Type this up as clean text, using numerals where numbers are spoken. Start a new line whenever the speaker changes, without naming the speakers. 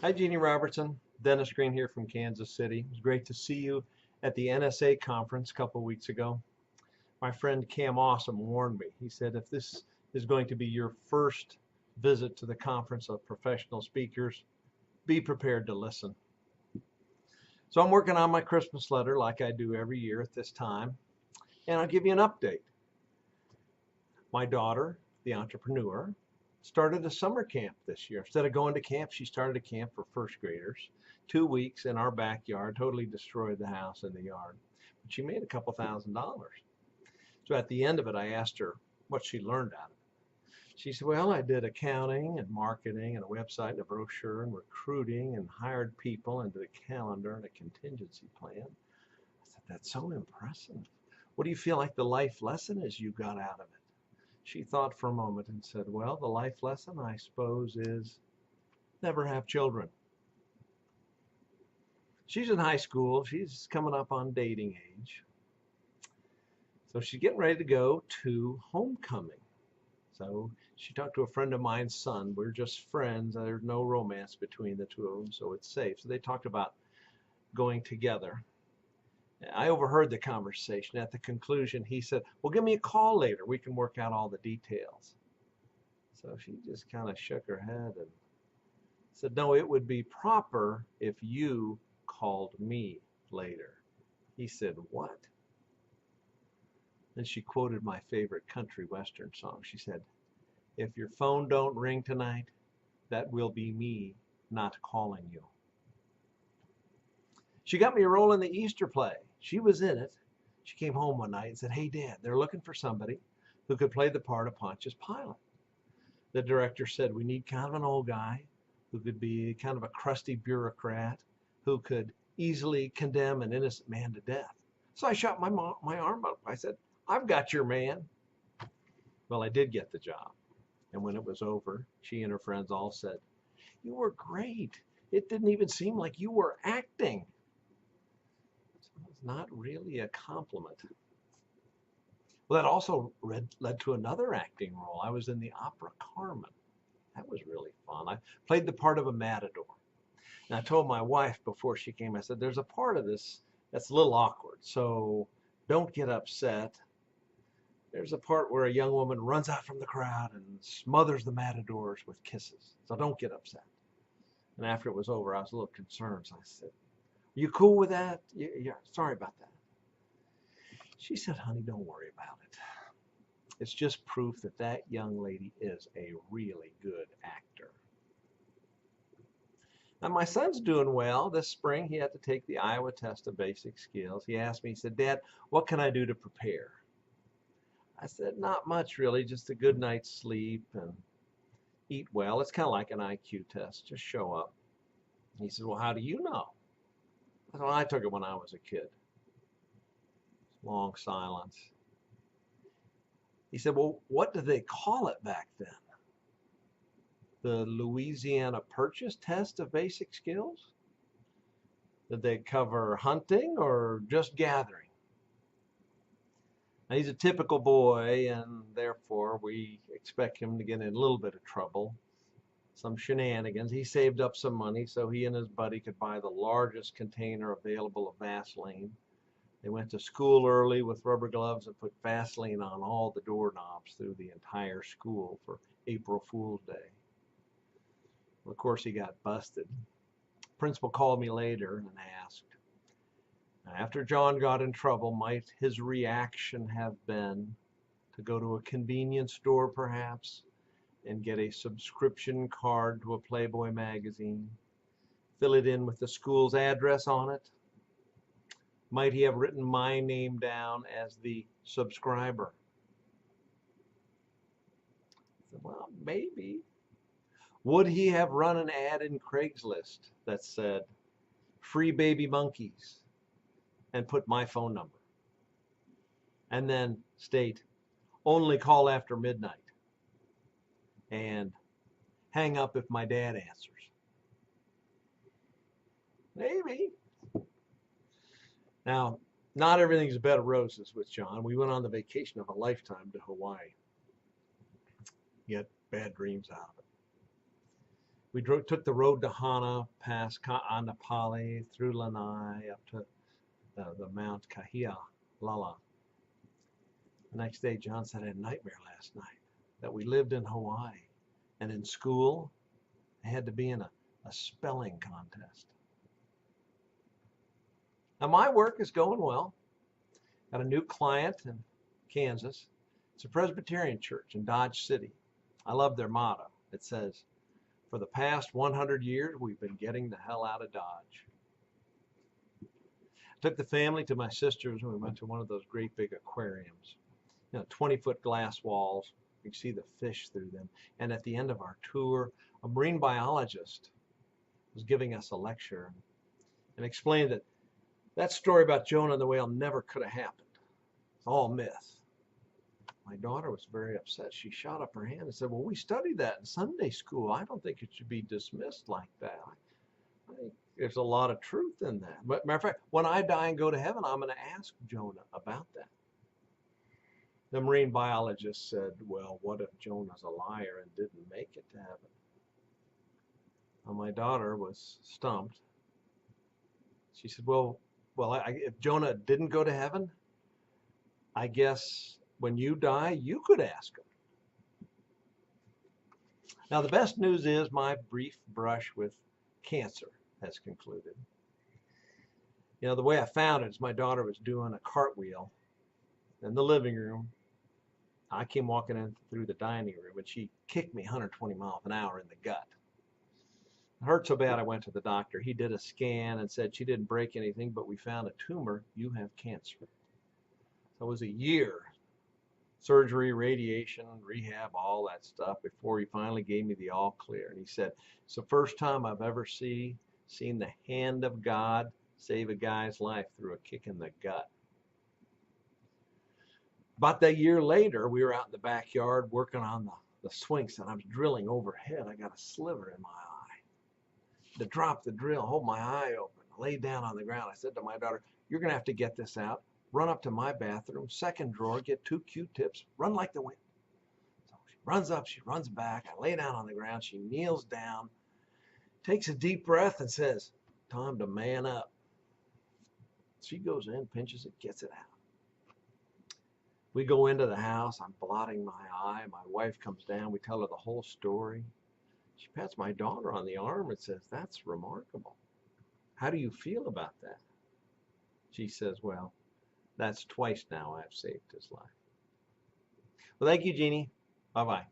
Hi, Jeanne Robertson. Dennis Greene here from Kansas City. It was great to see you at the NSA conference a couple weeks ago. My friend Cam Awesome warned me. He said, if this is going to be your first visit to the conference of professional speakers, be prepared to listen. So I'm working on my Christmas letter like I do every year at this time, and I'll give you an update. My daughter, the entrepreneur, started a summer camp this year. Instead of going to camp, she started a camp for first graders. 2 weeks in our backyard, totally destroyed the house and the yard. But she made a couple $1,000s. So at the end of it, I asked her what she learned out of it. She said, well, I did accounting and marketing and a website and a brochure and recruiting and hired people and did a calendar and a contingency plan. I said, that's so impressive. What do you feel like the life lesson is you got out of it? She thought for a moment and said, well, the life lesson, I suppose, is never have children. She's in high school. She's coming up on dating age. So she's getting ready to go to homecoming. So she talked to a friend of mine's son. We're just friends. There's no romance between the two of them, so it's safe. So they talked about going together. I overheard the conversation. At the conclusion, he said, well, give me a call later. We can work out all the details. So she just kind of shook her head and said, no, it would be proper if you called me later. He said, what? Then she quoted my favorite country western song. She said, if your phone don't ring tonight, that will be me not calling you. She got me a role in the Easter play. She was in it. She came home one night and said, hey, Dad, they're looking for somebody who could play the part of Pontius Pilate. The director said, we need kind of an old guy who could be kind of a crusty bureaucrat who could easily condemn an innocent man to death. So I shot my arm up. I said, I've got your man. Well, I did get the job. And when it was over, she and her friends all said, you were great. It didn't even seem like you were acting. It's not really a compliment. Well, that also led to another acting role. I was in the opera Carmen. That was really fun. I played the part of a matador. And I told my wife before she came, I said, there's a part of this that's a little awkward, so don't get upset. There's a part where a young woman runs out from the crowd and smothers the matadors with kisses, so don't get upset. And after it was over, I was a little concerned, so I said, are you cool with that? Yeah, sorry about that. She said, honey, don't worry about it. It's just proof that that young lady is a really good actor. Now, my son's doing well. This spring, he had to take the Iowa test of basic skills. He asked me, he said, Dad, what can I do to prepare? I said, not much really, just a good night's sleep and eat well. It's kind of like an IQ test, just show up. He said, well, how do you know? I said, well, I took it when I was a kid. Long silence. He said, well, what did they call it back then? The Louisiana Purchase Test of Basic Skills? Did they cover hunting or just gathering? Now, he's a typical boy, and therefore we expect him to get in a little bit of trouble, some shenanigans. He saved up some money so he and his buddy could buy the largest container available of Vaseline. They went to school early with rubber gloves and put Vaseline on all the doorknobs through the entire school for April Fool's Day. Well, of course, he got busted. Principal called me later and asked, after John got in trouble, might his reaction have been to go to a convenience store perhaps and get a subscription card to a Playboy magazine, fill it in with the school's address on it? Might he have written my name down as the subscriber? I said, well, maybe. Would he have run an ad in Craigslist that said, free baby monkeys, and put my phone number? And then state, only call after midnight. And hang up if my dad answers. Maybe. Now, not everything's a bed of roses with John. We went on the vacation of a lifetime to Hawaii. Get bad dreams out of it. took the road to Hana, past Ka'anapali, through Lanai, up to the Mount Kahialala. The next day, John said, I had a nightmare last night that we lived in Hawaii, and in school, I had to be in a spelling contest. Now, my work is going well. Got a new client in Kansas. It's a Presbyterian church in Dodge City. I love their motto. It says, for the past 100 years, we've been getting the hell out of Dodge. I took the family to my sister's and we went to one of those great big aquariums. 20-foot glass walls. You can see the fish through them. And at the end of our tour, a marine biologist was giving us a lecture and explained that that story about Jonah and the whale never could have happened. It's all myth. My daughter was very upset. She shot up her hand and said, well, we studied that in Sunday school. I don't think it should be dismissed like that. I think there's a lot of truth in that. But matter of fact, when I die and go to heaven, I'm going to ask Jonah about that. The marine biologist said, well, what if Jonah's a liar and didn't make it to heaven? Well, my daughter was stumped. She said, well, if Jonah didn't go to heaven, I guess when you die, you could ask him. Now, the best news is my brief brush with cancer has concluded. The way I found it is my daughter was doing a cartwheel in the living room. I came walking in through the dining room and she kicked me 120 miles an hour in the gut. It hurt so bad I went to the doctor. He did a scan and said she didn't break anything, but we found a tumor. You have cancer. So it was a year. Surgery, radiation, rehab, all that stuff before he finally gave me the all clear. And he said, it's the first time I've ever seen the hand of God save a guy's life through a kick in the gut. About that year later, we were out in the backyard working on the swings, and I was drilling overhead. I got a sliver in my eye. To drop the drill, hold my eye open, lay down on the ground. I said to my daughter, you're going to have to get this out. Run up to my bathroom, second drawer, get 2 Q-tips, run like the wind. So she runs up, she runs back. I lay down on the ground. She kneels down, takes a deep breath, and says, time to man up. She goes in, pinches it, gets it out. We go into the house. I'm blotting my eye. My wife comes down. We tell her the whole story. She pats my daughter on the arm and says, that's remarkable. How do you feel about that? She says, well, that's twice now I've saved his life. Well, thank you, Jeannie. Bye-bye.